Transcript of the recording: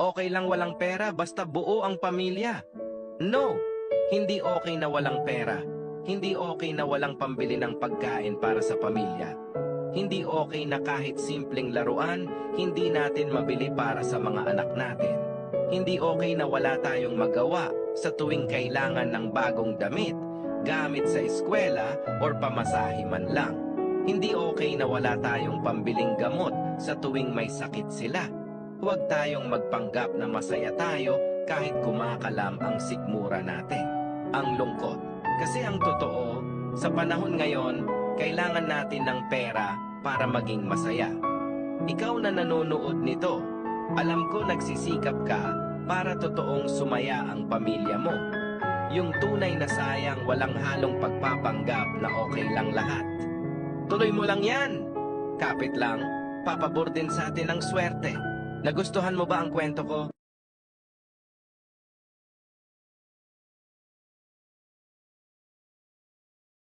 Okay lang walang pera basta buo ang pamilya. No, hindi okay na walang pera. Hindi okay na walang pambili ng pagkain para sa pamilya. Hindi okay na kahit simpleng laruan, hindi natin mabili para sa mga anak natin. Hindi okay na wala tayong magawa sa tuwing kailangan ng bagong damit, gamit sa eskwela, or pamasahe man lang. Hindi okay na wala tayong pambiling gamot sa tuwing may sakit sila. Huwag tayong magpanggap na masaya tayo kahit kumakalam ang sikmura natin. Ang lungkot. Kasi ang totoo, sa panahon ngayon, kailangan natin ng pera para maging masaya. Ikaw na nanonood nito, alam ko nagsisikap ka para totoong sumaya ang pamilya mo. Yung tunay na sayang walang halong pagpapanggap na okay lang lahat. Tuloy mo lang yan. Kapit lang, papabor din sa atin ang swerte. Nagustuhan mo ba ang kwento ko?